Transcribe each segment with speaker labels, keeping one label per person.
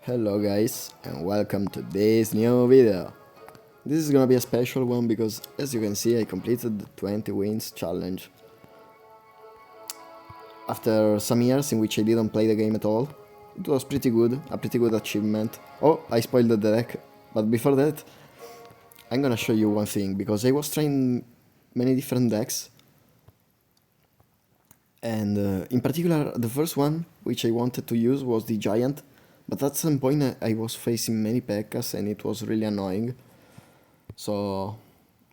Speaker 1: Hello guys and welcome to this new video. This is gonna be a special one because as you can see I completed the 20 wins challenge. After some years in which I didn't play the game at all, it was pretty good, a pretty good achievement. Oh, I spoiled the deck, but before that I'm gonna show you one thing because I was trying many different decks and in particular the first one which I wanted to use was the giant. But at some point I was facing many Pekkas and it was really annoying. So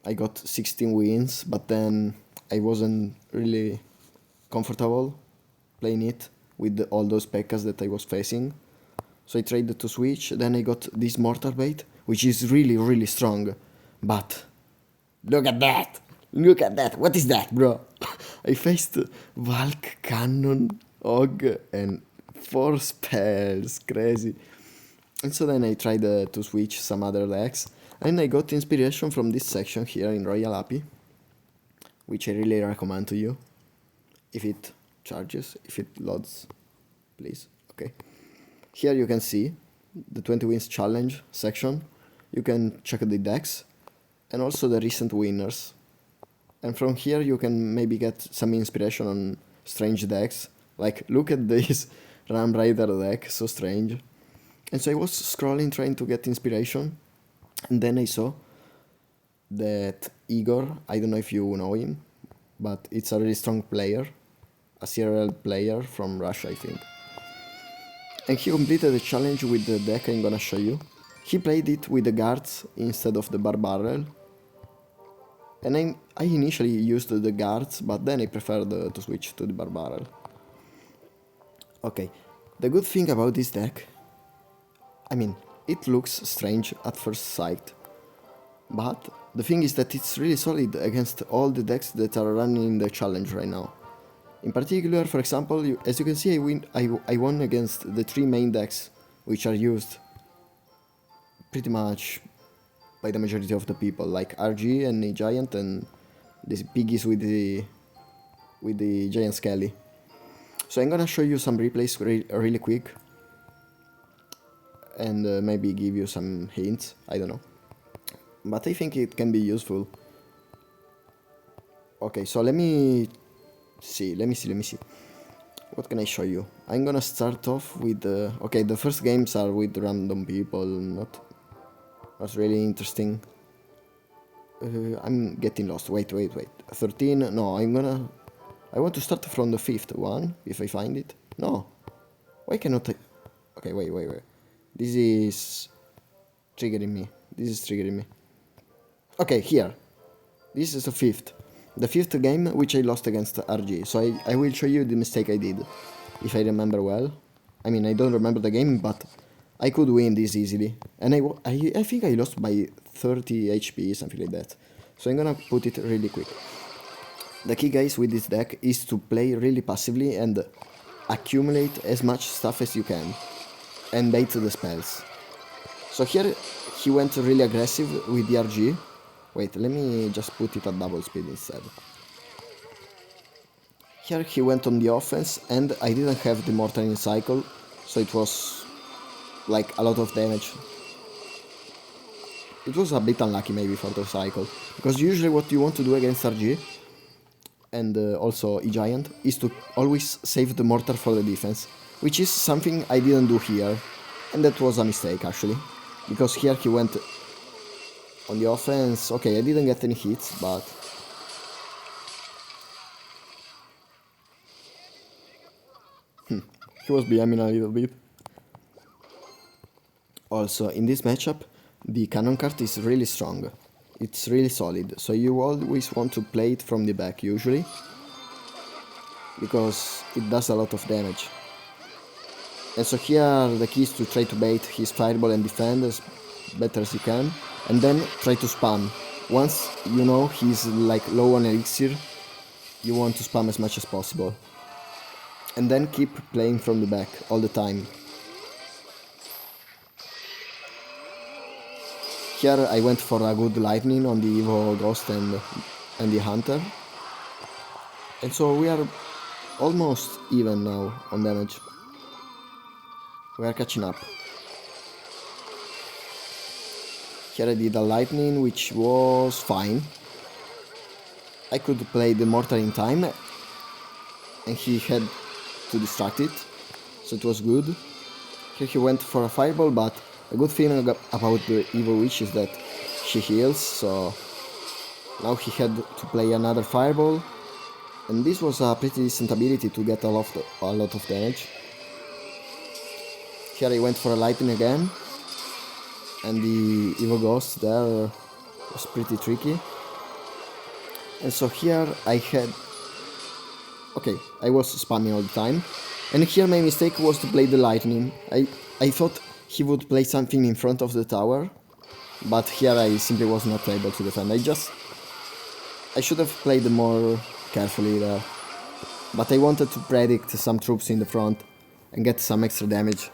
Speaker 1: I got 16 wins, but then I wasn't really comfortable playing it with all those Pekkas that I was facing. So I tried to switch, then I got this Mortar Bait, which is really strong. But look at that! Look at that! What is that, bro? I faced Valk, Cannon, Og, and 4 spells, crazy. And so then I tried to switch some other decks, and I got inspiration from this section here in Royal Happy, which I really recommend to you. If it charges, if it loads, please, okay. Here you can see the 20 wins challenge section. You can check the decks, and also the recent winners. And from here you can maybe get some inspiration on strange decks, like look at this Ram Raider deck, so strange. And so I was scrolling trying to get inspiration, and then I saw that Igor, I don't know if you know him, but it's a really strong player, a serial player from Russia I think. And he completed the challenge with the deck I'm gonna show you. He played it with the guards instead of the bar barrel. And I initially used the guards, but then I preferred to switch to the bar barrel. Okay, the good thing about this deck, I mean, it looks strange at first sight, but the thing is that it's really solid against all the decks that are running in the challenge right now. In particular, for example, as you can see, I won against the 3 main decks, which are used pretty much by the majority of the people, like RG and the Giant and these piggies with the Giant Skelly. So I'm gonna show you some replays really quick and maybe give you some hints, I don't know. But I think it can be useful. Okay, so let me see. What can I show you? I'm gonna start off with okay, the first games are with random people, not really interesting. I'm getting lost. Wait. 13. No, I want to start from the 5th one, if I find it. No. Why cannot I... Okay, wait. This is triggering me. Okay, here. This is the 5th. The 5th game, which I lost against RG. So I will show you the mistake I did, if I remember well. I mean, I don't remember the game, but I could win this easily. And I think I lost by 30 HP, something like that. So I'm gonna put it really quick. The key, guys, with this deck is to play really passively and accumulate as much stuff as you can and bait the spells. So here he went really aggressive with the RG. Wait, let me just put it at double speed instead. Here he went on the offense and I didn't have the mortar in cycle, so it was like a lot of damage. It was a bit unlucky maybe for the cycle, because usually what you want to do against RG and also E-Giant is to always save the mortar for the defense, which is something I didn't do here, and that was a mistake actually, because here he went on the offense. Okay, I didn't get any hits, but he was BMing a little bit. Also, in this matchup, the cannon card is really strong. It's really solid, so you always want to play it from the back usually, because it does a lot of damage. And so here the key is to try to bait his fireball and defend as better as you can, and then try to spam. Once you know he's like low on elixir, you want to spam as much as possible. And then keep playing from the back all the time. Here I went for a good lightning on the Evo Ghost and the Hunter. And so we are almost even now on damage. We are catching up. Here I did a lightning, which was fine. I could play the mortar in time, and he had to distract it, so it was good. Here he went for a fireball, but a good thing about the evil witch is that she heals, so now he had to play another fireball, and this was a pretty decent ability to get a lot of damage. Here I went for a lightning again, and the evil ghost there was pretty tricky. And so here I had... Okay, I was spamming all the time. And here my mistake was to play the lightning. I thought he would play something in front of the tower, but here I simply was not able to defend. I should have played more carefully there. But I wanted to predict some troops in the front and get some extra damage.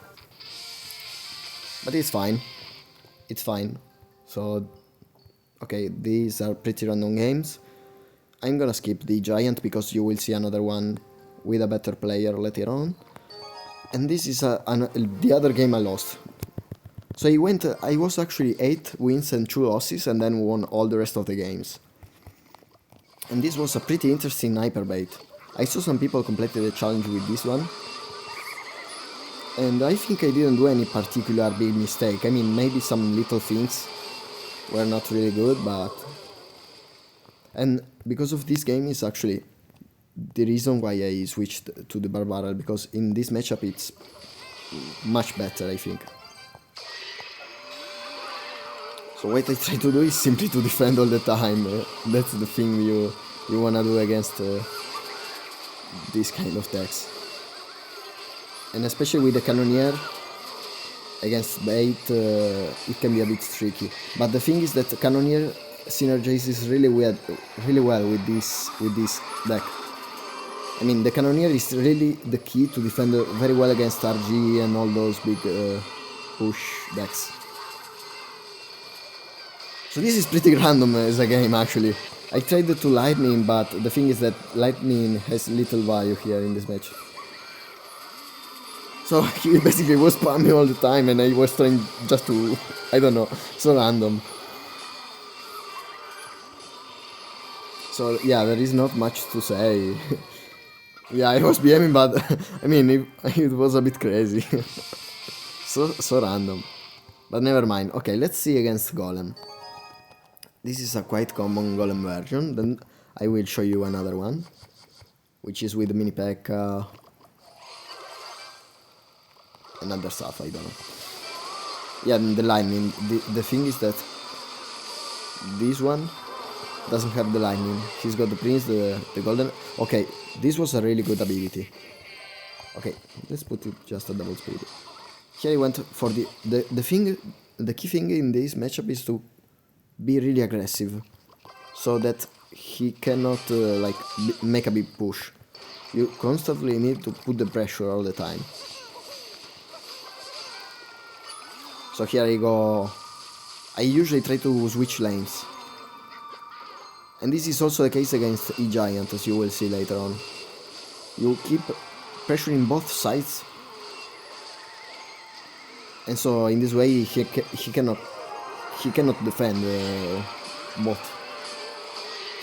Speaker 1: But it's fine. It's fine. So, okay, these are pretty random games. I'm gonna skip the giant because you will see another one with a better player later on. And this is the other game I lost. So I was actually 8 wins and 2 losses and then won all the rest of the games. And this was a pretty interesting hyperbait. I saw some people completed the challenge with this one. And I think I didn't do any particular big mistake. I mean, maybe some little things were not really good, but... And because of this game is actually the reason why I switched to the Barbarian, because in this matchup it's much better, I think. So what I try to do is simply to defend all the time. That's the thing you wanna do against this kind of decks. And especially with the Cannoneer against bait, it can be a bit tricky. But the thing is that the Cannoneer synergizes really well with this deck. I mean, the Cannoneer is really the key to defend very well against RG and all those big push decks. So this is pretty random as a game, actually. I tried to lightning, but the thing is that lightning has little value here in this match. So he basically was spamming all the time and I was trying just to... I don't know, so random. So yeah, there is not much to say. Yeah, I was BMing, but I mean, it was a bit crazy. so random. But never mind. Okay, let's see against Golem. This is a quite common Golem version. Then I will show you another one, which is with mini Pekka and other stuff, I don't know. Yeah, and the lightning. The thing is that this one doesn't have the lightning. He's got the prince, the golden. Okay, this was a really good ability. Okay, let's put it just at double speed. Here he went for the key thing in this matchup is to be really aggressive, so that he cannot make a big push. You constantly need to put the pressure all the time. So here I go. I usually try to switch lanes. And this is also the case against E-Giant, as you will see later on. You keep pressuring both sides. And so in this way he cannot defend both.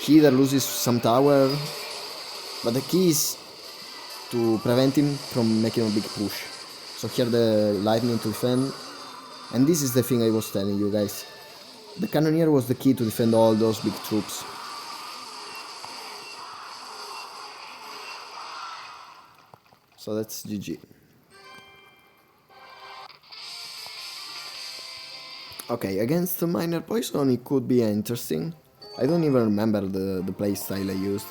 Speaker 1: He either loses some tower, but the key is to prevent him from making a big push. So here the lightning to defend. And this is the thing I was telling you guys. The Cannoneer was the key to defend all those big troops. So that's GG. Okay, against the Miner Poison it could be interesting. I don't even remember the playstyle I used.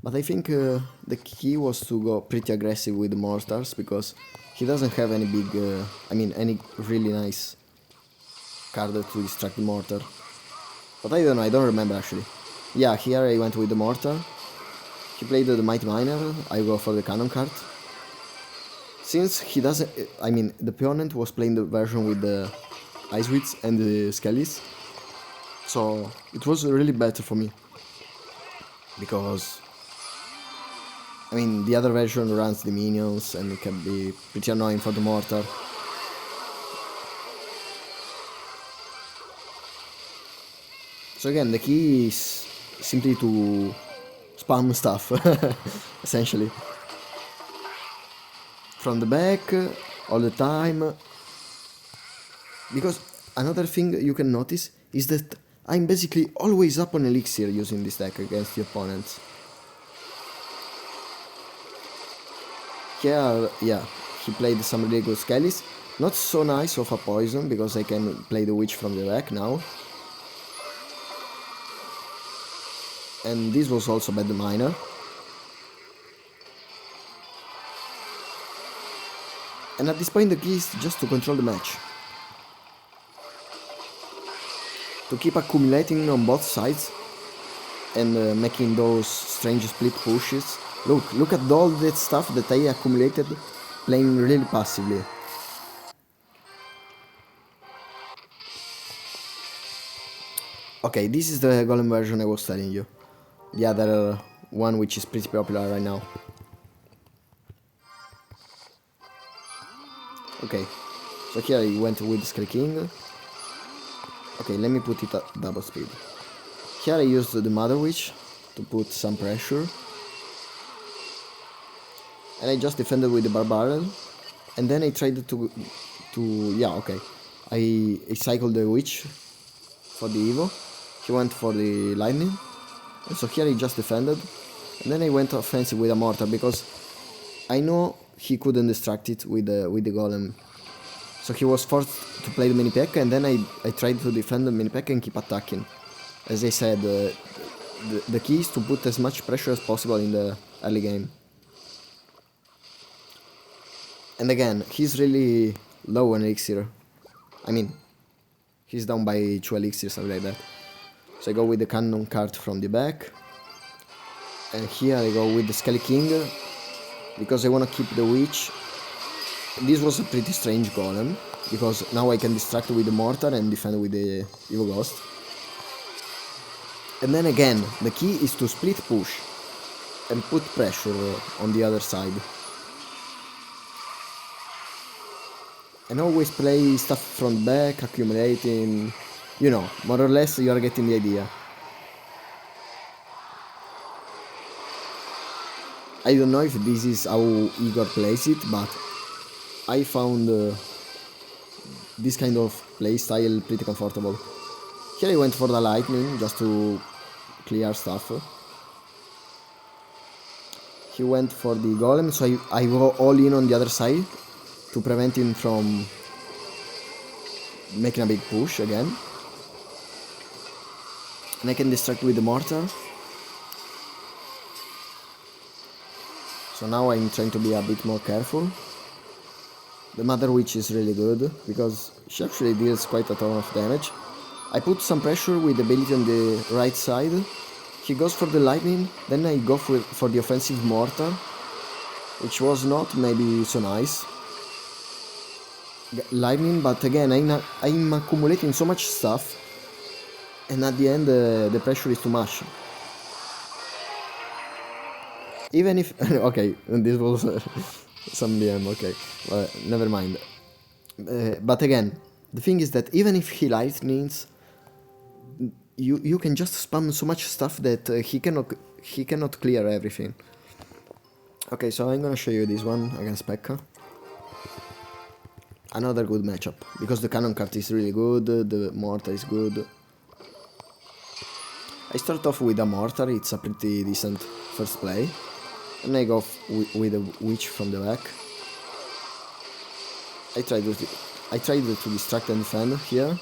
Speaker 1: But I think the key was to go pretty aggressive with the mortars, because he doesn't have any big, any really nice card to distract the mortar. But I don't know, I don't remember actually. Yeah, here I went with the mortar. He played the Mighty Miner, I go for the cannon card. Since he doesn't, the opponent was playing the version with the Ice Wits and the Skellies, so it was really better for me. Because the other version runs the minions and it can be pretty annoying for the mortar. So again, the key is simply to spam stuff, essentially. From the back, all the time. Because another thing you can notice is that I'm basically always up on elixir using this deck against the opponents. Here, yeah, he played some really good skellies. Not so nice of a poison, because I can play the witch from the back now. And this was also bad minor. And at this point the key is just to control the match. To keep accumulating on both sides and making those strange split pushes. Look at all that stuff that I accumulated playing really passively. Okay, this is the golem version I was telling you. The other one which is pretty popular right now. Okay, so here I went with Skull King. Okay, let me put it at double speed. Here I used the Mother Witch to put some pressure. And I just defended with the Barbarian. And then I tried to yeah, okay. I cycled the Witch for the Evo. He went for the Lightning. And so here I just defended. And then I went offensive with a Mortar because I know he couldn't distract it with the Golem. So he was forced to play the mini Pekka, and then I tried to defend the mini Pekka and keep attacking. As I said, the key is to put as much pressure as possible in the early game. And again, he's really low on elixir. I mean, he's down by 2 elixirs, something like that. So I go with the cannon card from the back. And here I go with the Skelly King, because I want to keep the witch. This was a pretty strange golem, because now I can distract with the mortar and defend with the evil ghost. And then again, the key is to split push and put pressure on the other side. And always play stuff from back, accumulating, you know, more or less you are getting the idea. I don't know if this is how Igor plays it, but I found this kind of playstyle pretty comfortable. Here I went for the lightning, just to clear stuff. He went for the golem, so I go all in on the other side to prevent him from making a big push again. And I can distract with the mortar. So now I'm trying to be a bit more careful. The Mother Witch is really good, because she actually deals quite a ton of damage. I put some pressure with the ability on the right side. He goes for the lightning, then I go for the offensive mortar, which was not maybe so nice. Lightning, but again, I'm accumulating so much stuff, and at the end the pressure is too much. Even if... okay, this was some DM, okay, never mind. But again, the thing is that even if he lightnings, you can just spam so much stuff that he cannot clear everything. Okay, so I'm gonna show you this one against Pekka. Another good matchup, because the cannon card is really good, the mortar is good. I start off with a mortar, it's a pretty decent first play. And I go with a witch from the back. I tried to distract and defend here.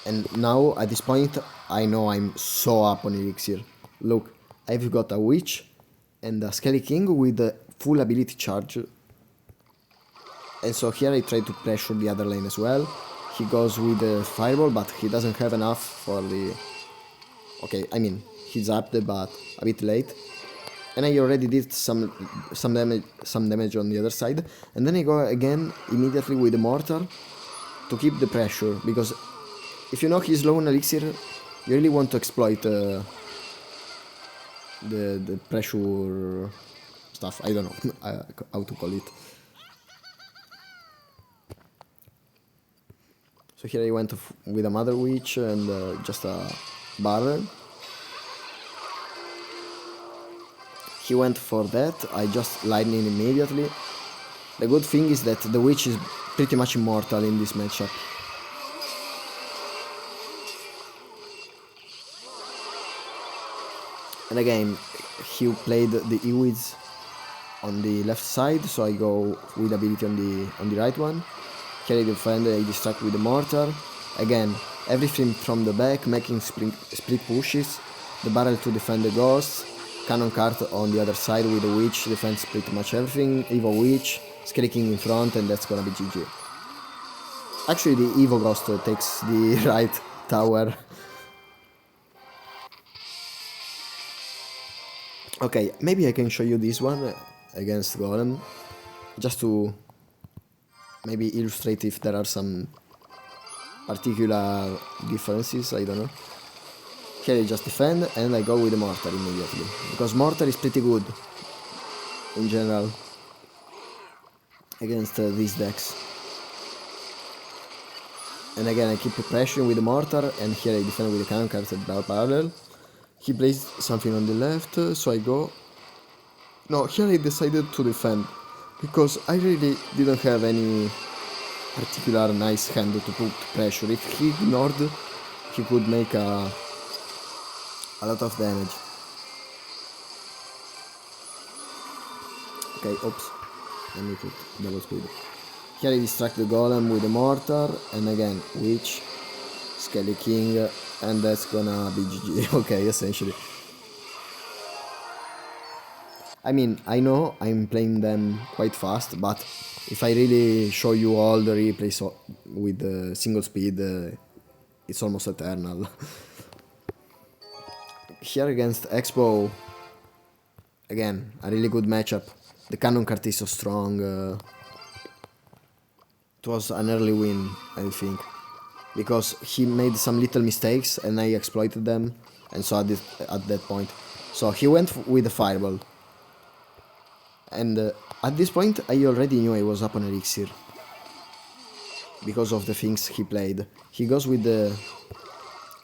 Speaker 1: And now, at this point, I know I'm so up on elixir. Look, I've got a witch and a Skelly King with a full ability charge. And so here I try to pressure the other lane as well. He goes with the fireball, but he doesn't have enough for the... Okay, I mean, he's up there, but a bit late. And I already did some damage on the other side. And then I go again immediately with the mortar to keep the pressure, because if you know he's low on elixir, you really want to exploit the pressure stuff. I don't know how to call it. So here I went with a Mother Witch and just a barrel. He went for that, I just lightning immediately. The good thing is that the witch is pretty much immortal in this matchup. And again, he played the Ewiz on the left side, so I go with ability on the right one. Here I defend, I distract with the mortar. Again, everything from the back, making split pushes. The barrel to defend the ghosts. Cannon cart on the other side with the witch, defends pretty much everything. Evo witch, Skelly King in front, and that's gonna be GG. Actually, the Evo ghost takes the right tower. Okay, maybe I can show you this one against Golem, just to maybe illustrate if there are some particular differences, I don't know. Here I just defend and I go with the mortar immediately, because mortar is pretty good in general against these decks. And again I keep pressuring with the mortar, and here I defend with the cannon cart at parallel. He plays something on the left, so I go... No, here I decided to defend, because I really didn't have any particular nice hand to put pressure. If he ignored, he could make a lot of damage. Okay, oops. Let me put double speed. Here I distract the golem with the mortar, and again, witch, Skelly King, and that's gonna be GG. Okay, essentially. I mean, I know I'm playing them quite fast, but if I really show you all the replays with the single speed, it's almost eternal. Here against Expo, again, a really good matchup. The cannon cart is so strong. It was an early win, I think, because he made some little mistakes and I exploited them, and so at that point. So he went with the fireball. And at this point I already knew I was up on elixir, because of the things he played. He goes with the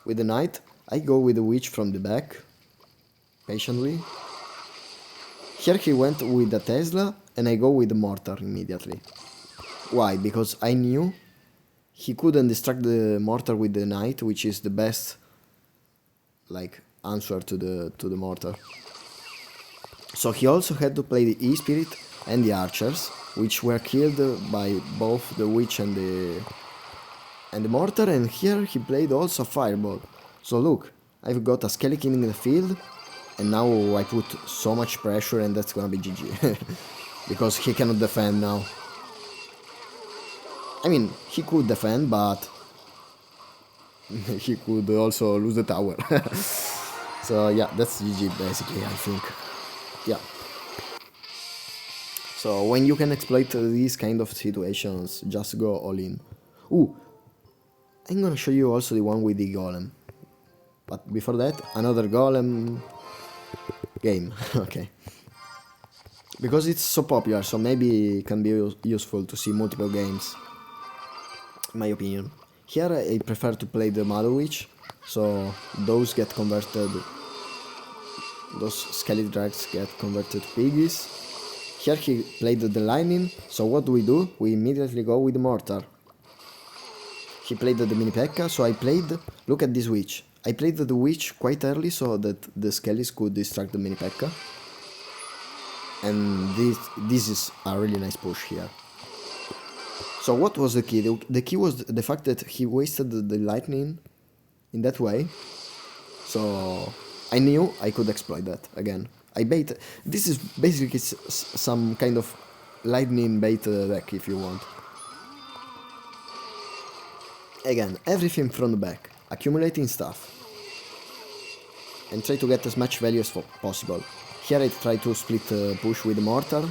Speaker 1: knight, I go with the witch from the back, patiently. Here he went with the Tesla, and I go with the mortar immediately. Why? Because I knew he couldn't distract the mortar with the knight, which is the best like answer to the mortar. So he also had to play the E-Spirit and the archers, which were killed by both the witch and the mortar, and here he played also fireball. So look, I've got a Skelly King in the field, and now I put so much pressure, and that's gonna be GG. Because he cannot defend now. I mean, he could defend, but he could also lose the tower. So yeah, that's GG basically, I think. Yeah. So when you can exploit these kind of situations, just go all in. Ooh, I'm gonna show you also the one with the golem. But before that, another golem game. Okay. Because it's so popular, so maybe it can be useful to see multiple games, in my opinion. Here I prefer to play the Mother Witch, so those get converted, those Skelly Drags get converted to piggies. Here he played the lightning, so what do? We immediately go with the mortar. He played the mini Pekka, so I played, look at this witch. I played the witch quite early so that the Skellies could distract the mini Pekka. And this is a really nice push here. So what was the key? The key was the fact that he wasted the lightning in that way. So I knew I could exploit that again. I bait. This is basically some kind of lightning bait deck if you want. Again, everything from the back, accumulating stuff, and try to get as much value as possible. Here I try to split push with the mortar.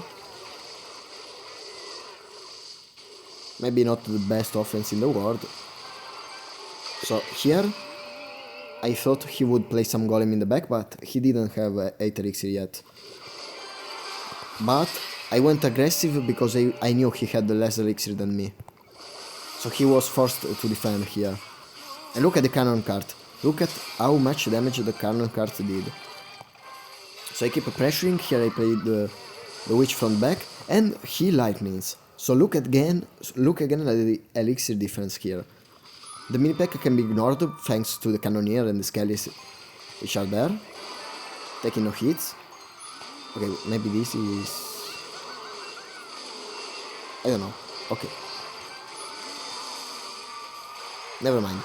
Speaker 1: Maybe not the best offense in the world. So here I thought he would play some golem in the back, but he didn't have 8 elixir yet. But I went aggressive because I knew he had less elixir than me. So he was forced to defend here. And look at the cannon cart. Look at how much damage the cannon card did. So I keep pressuring, here I played the witch from back, and he lightnings. So look again at the elixir difference here. The mini Pekka can be ignored thanks to the cannoneer and the skellies which are there, taking no hits. Okay, maybe this is... I don't know. Okay. Never mind.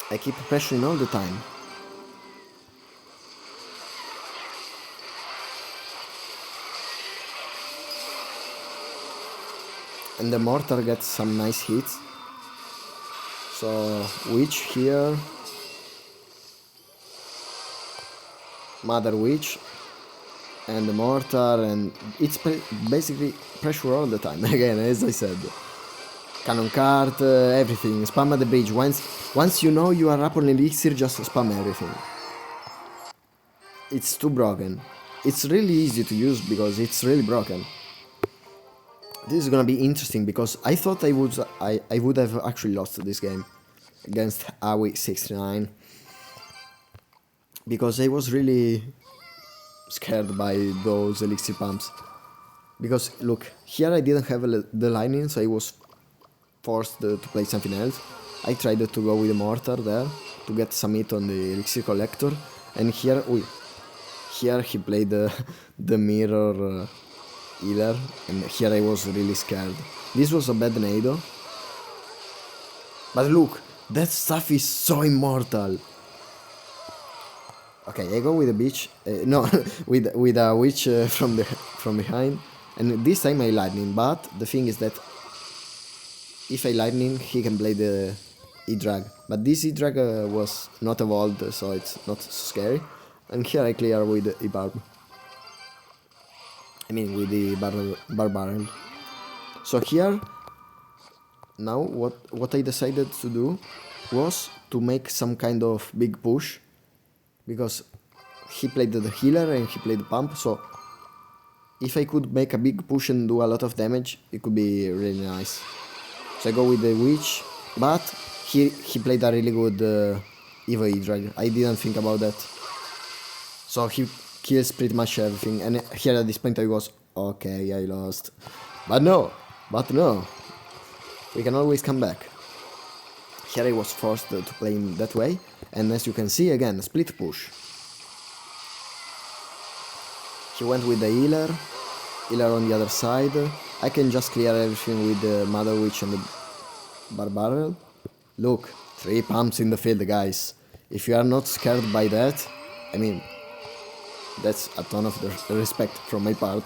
Speaker 1: I keep pressuring all the time. And the mortar gets some nice hits. So, witch here. Mother witch. And the mortar, and it's basically pressure all the time. Again, as I said. Cannon cart, everything. Spam at the bridge. Once you know you are up on elixir, just spam everything. It's too broken. It's really easy to use because it's really broken. This is gonna be interesting because I thought I would have actually lost this game against Aoi 69 because I was really scared by those elixir pumps. Because look, here I didn't have the lightning, so I was forced to play something else. I tried to go with the mortar there to get some hit on the elixir collector, and here he played the mirror healer, and here I was really scared. This was a bad nado. But look, that stuff is so immortal. Okay, I go with a bitch. No, with a witch from behind, and this time I lightning. But the thing is that if I lightning, he can play the E-drag. But this E-drag was not evolved, so it's not so scary. And here I clear with the E-barb. I mean, with the barbarian. So here, now what I decided to do was to make some kind of big push, because he played the healer and he played the pump. So if I could make a big push and do a lot of damage, it could be really nice. So I go with the witch, but he played a really good Evo E-drag. I didn't think about that. So he kills pretty much everything, and here at this point I was, okay, I lost. But no, we can always come back. Here I was forced to play in that way, and as you can see, again, split push. He went with the healer on the other side. I can just clear everything with the Mother Witch and the Barbarian. Look, 3 pumps in the field, guys. If you are not scared by that, I mean, that's a ton of respect from my part,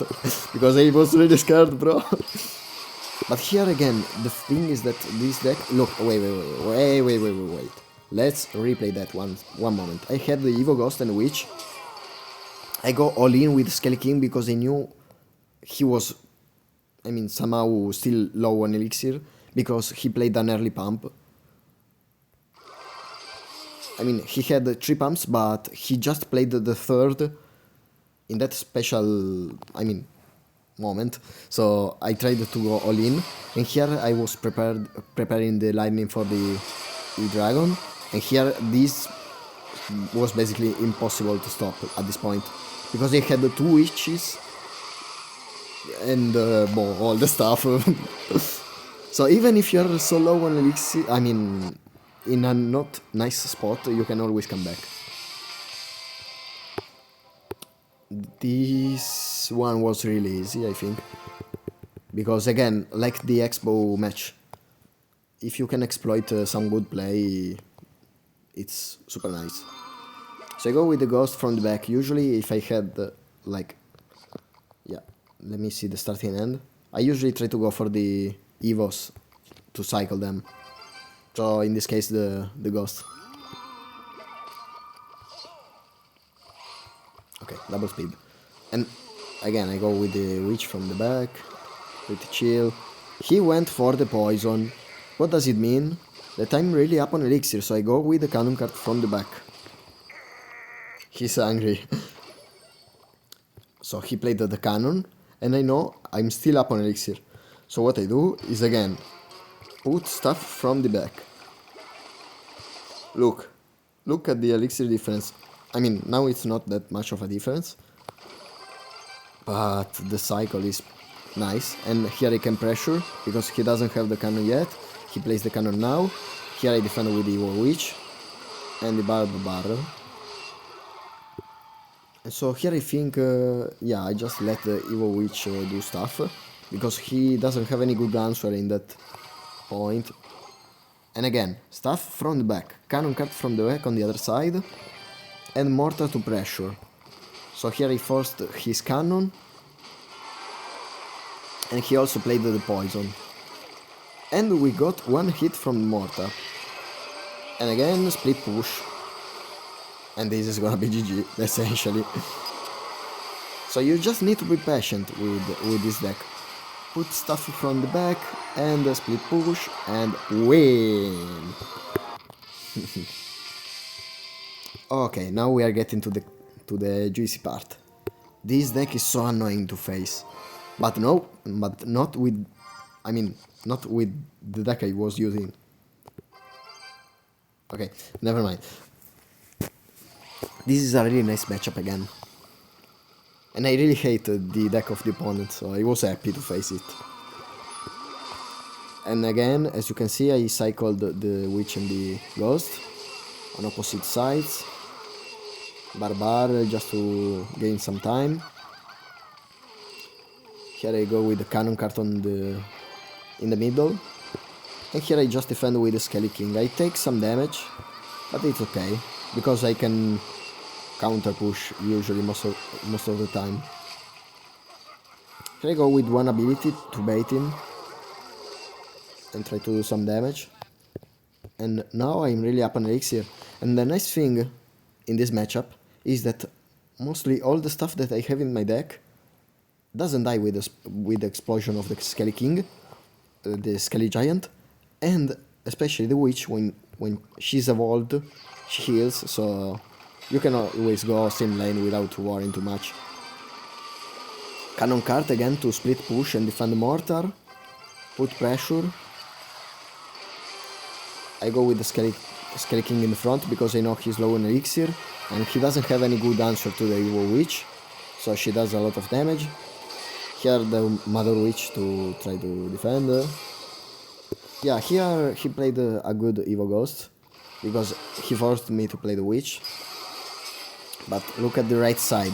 Speaker 1: because I was really scared, bro. But here again, the thing is that this deck... Look, wait. Let's replay that one moment. I had the Evo Ghost and Witch. I go all in with Skelly King because I knew he was, I mean, somehow still low on elixir, because he played an early pump. I mean, he had 3 pumps, but he just played the third in that special, I mean, moment. So I tried to go all in, and here I was preparing the lightning for the E-Dragon, and here this was basically impossible to stop at this point, because they had the 2 witches and all the stuff. So even if you're so low on elixir, I mean, in a not nice spot, you can always come back. This one was really easy, I think, because again, like the Expo match, if you can exploit some good play, it's super nice. So I go with the Ghost from the back. Usually if I had like, yeah, let me see the starting end, I usually try to go for the Evos to cycle them. So in this case the Ghost. Okay, double speed. And again I go with the Witch from the back, pretty chill. He went for the poison. What does it mean? That I'm really up on elixir, so I go with the cannon card from the back. He's angry. So he played the cannon, and I know I'm still up on elixir. So what I do is again, put stuff from the back. Look at the elixir difference. I mean, now it's not that much of a difference, but the cycle is nice. And here I can pressure, because he doesn't have the cannon yet. He plays the cannon now. Here I defend with the Evil Witch and the Barb Barrel. And so here I think, yeah, I just let the Evil Witch do stuff, because he doesn't have any good answer in that point. And again, stuff from the back, cannon cut from the back on the other side, and mortar to pressure. So here he forced his cannon, and he also played the poison. And we got one hit from the mortar. And again, split push. And this is gonna be GG, essentially. So you just need to be patient with this deck. Put stuff from the back, and a split push, and win! Okay, now we are getting to the juicy part. This deck is so annoying to face. But not with... I mean, not with the deck I was using. Okay, never mind. This is a really nice matchup again. And I really hated the deck of the opponent, so I was happy to face it. And again, as you can see, I cycled the Witch and the Ghost on opposite sides. Barbar just to gain some time. Here I go with the cannon card in the middle. And here I just defend with the Skelly King. I take some damage, but it's okay, because I can counter push usually most of the time. Here I go with one ability to bait him and try to do some damage. And now I'm really up on elixir. And the nice thing in this matchup is that mostly all the stuff that I have in my deck doesn't die with the explosion of the Skelly King, the Skelly Giant, and especially the Witch, when she's evolved, she heals, so you can always go same lane without worrying too much. Cannon cart again to split push and defend the mortar, put pressure. I go with the Skelly King in the front because I know he's low on elixir and he doesn't have any good answer to the Evil Witch, so she does a lot of damage. Here the Mother Witch to try to defend. Yeah, here he played a good Evil Ghost because he forced me to play the Witch. But look at the right side.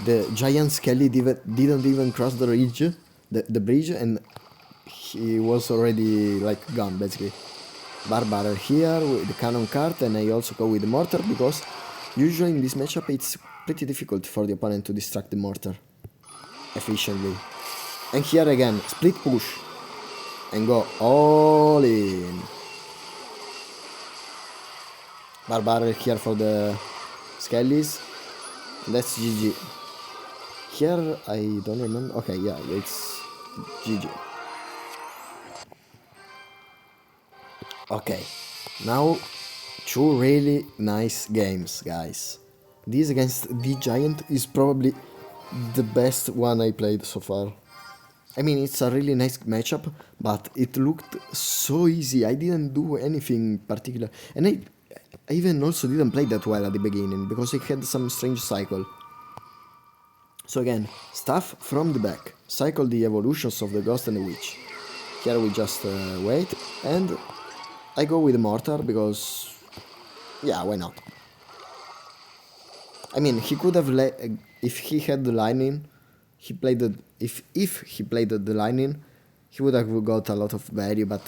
Speaker 1: The giant Skelly didn't even cross the bridge, and he was already like gone basically. Barbar here with the cannon cart, and I also go with the mortar because usually in this matchup it's pretty difficult for the opponent to distract the mortar efficiently. And here again, split push and go all in. Barbar here for the Skellies. That's GG. Here I don't remember. Okay, yeah, it's GG. Okay, now two really nice games, guys. This against the Giant is probably the best one I played so far. I mean, it's a really nice matchup, but it looked so easy. I didn't do anything particular, and I even also didn't play that well at the beginning because I had some strange cycle. So again, stuff from the back. Cycle the evolutions of the Ghost and the Witch. Here we just wait, and I go with the mortar because, yeah, why not? I mean, he could have if he had the lightning, he played the if he played the lightning, he would have got a lot of value, but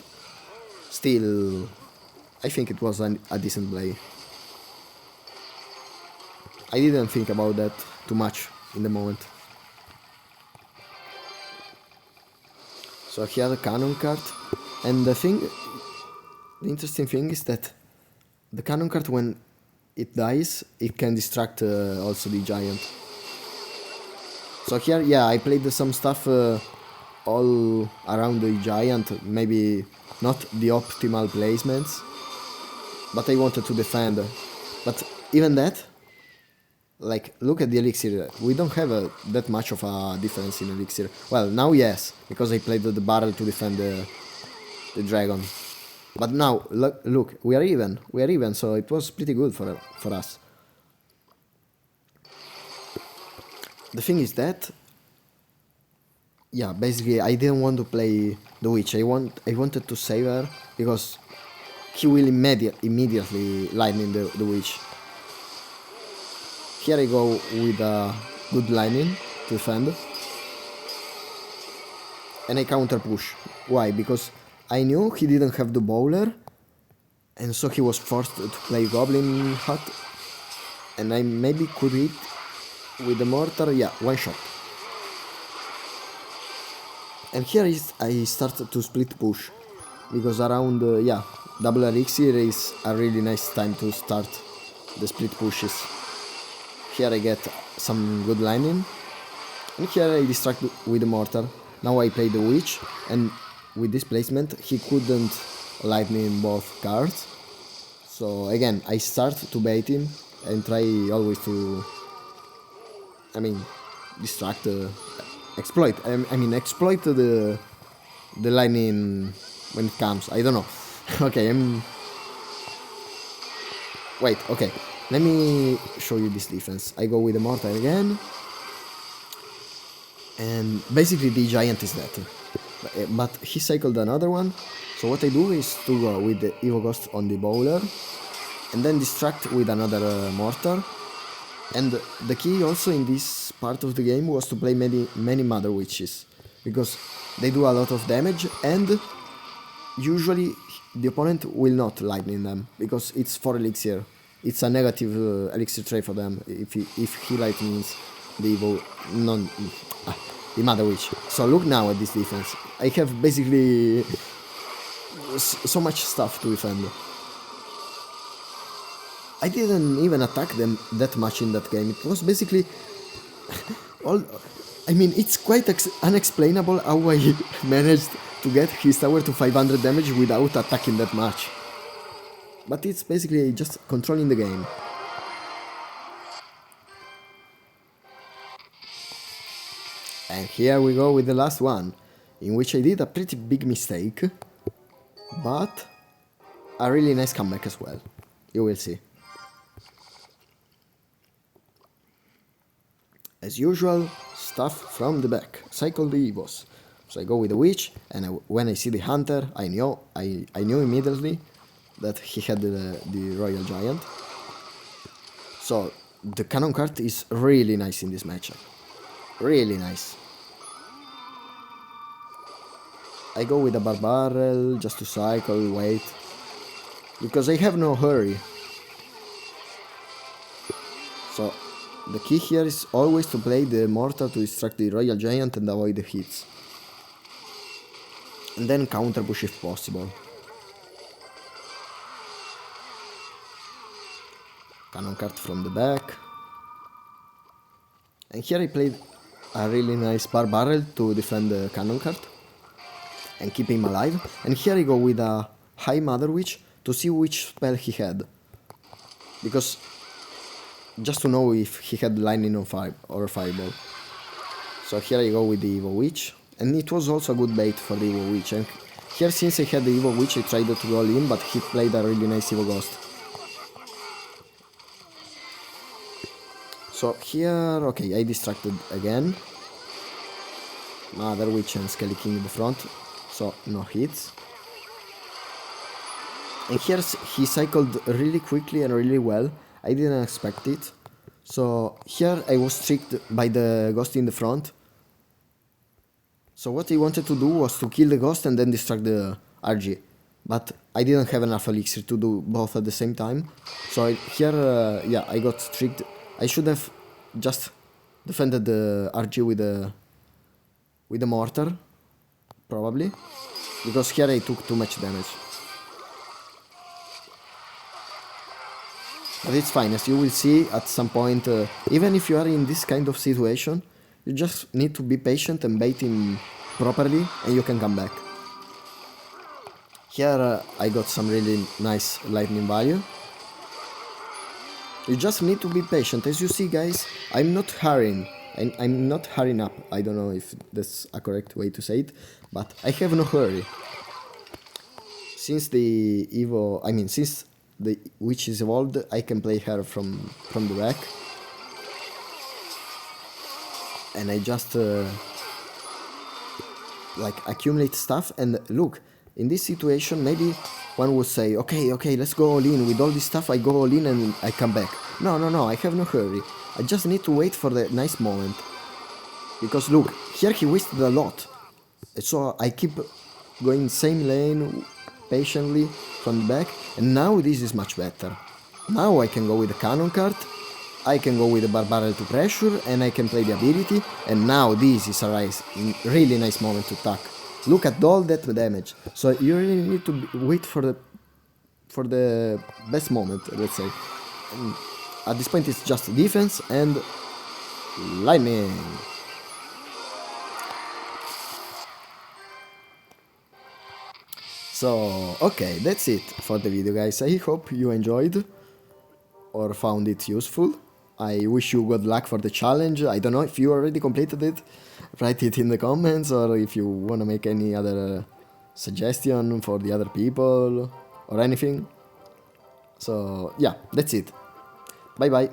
Speaker 1: still, I think it was a decent play. I didn't think about that too much in the moment. So here the cannon card, and the interesting thing is that the cannon card, when it dies, it can distract also the Giant. So here, yeah, I played some stuff all around the Giant, maybe not the optimal placements, but I wanted to defend. But even that, like, look at the elixir. We don't have that much of a difference in elixir. Well, now yes, because I played the barrel to defend the dragon. But now, look, we are even, so it was pretty good for us. The thing is that, yeah, basically I didn't want to play the witch. I wanted to save her because he will immediately lightning the witch. Here I go with a good lightning to defend. And I counter push. Why? Because I knew he didn't have the bowler, and so he was forced to play Goblin Hut, and I maybe could hit with the mortar, yeah, one shot. And here I started to split push, because around, yeah, double elixir is a really nice time to start the split pushes. Here I get some good lightning, and here I distract with the mortar. Now I play the witch, and with this placement he couldn't lightning both cards. So again, I start to bait him and try always to, distract, exploit. Exploit the lightning when it comes. I don't know. Okay, wait. Okay, let me show you this defense. I go with the mortar again. And basically the giant is dead, but he cycled another one, so what I do is to go with the Evo Ghost on the bowler, and then distract with another mortar. And the key also in this part of the game was to play many Mother Witches, because they do a lot of damage, and usually the opponent will not lightning them, because it's 4 elixir. It's a negative elixir trait for them if he lightnings the Evo, the Mother Witch. So look now at this defense. I have basically so much stuff to defend. I didn't even attack them that much in that game. It was basically all. It's quite unexplainable how I managed to get his tower to 500 damage without attacking that much. But it's basically just controlling the game. And here we go with the last one, in which I did a pretty big mistake, but a really nice comeback as well. You will see. As usual, stuff from the back. Cycle the Evos. So I go with the witch, and when I see the hunter, I knew immediately that he had the royal giant. So the cannon card is really nice in this matchup. Really nice. I go with a barbarrel just to cycle, wait, because I have no hurry. So the key here is always to play the mortar to distract the royal giant and avoid the hits. And then counter push if possible. Cannon card from the back. And here I played a really nice barbarrel to defend the cannon card and keep him alive. And here I go with a high Mother Witch to see which spell he had, because just to know if he had lightning or fireball. So here I go with the Evo Witch, and it was also a good bait for the Evo Witch. And here, since I had the Evo Witch, I tried to go in, but he played a really nice Evo Ghost. So here, okay, I distracted again. Mother Witch and Skelly King in the front, so no hits. And here he cycled really quickly and really well. I didn't expect it. So here I was tricked by the ghost in the front. So what I wanted to do was to kill the ghost and then distract the RG. But I didn't have enough elixir to do both at the same time. So here, yeah, I got tricked. I should have just defended the RG with the mortar, probably, because here I took too much damage. But it's fine, as you will see at some point, even if you are in this kind of situation, you just need to be patient and bait him properly, and you can come back. Here I got some really nice lightning value. You just need to be patient. As you see, guys, I'm not hurrying. I'm not hurrying up. I don't know if that's a correct way to say it, but I have no hurry. since since the witch is evolved, I can play her from the back, and I just like accumulate stuff. And look, in this situation, maybe one would say, okay, let's go all in with all this stuff. I go all in and I come back. No, I have no hurry. I just need to wait for the nice moment. Because look, here he wasted a lot. So I keep going same lane patiently from the back, and now this is much better. Now I can go with the cannon cart, I can go with the barbarian to pressure, and I can play the ability, and now this is a really nice moment to attack. Look at all that damage. So you really need to wait for the best moment, let's say. And at this point it's just defense and lightning. So, okay, that's it for the video, guys. I hope you enjoyed or found it useful. I wish you good luck for the challenge. I don't know if you already completed it. Write it in the comments, or if you want to make any other suggestion for the other people or anything. So, yeah, that's it. Bye bye.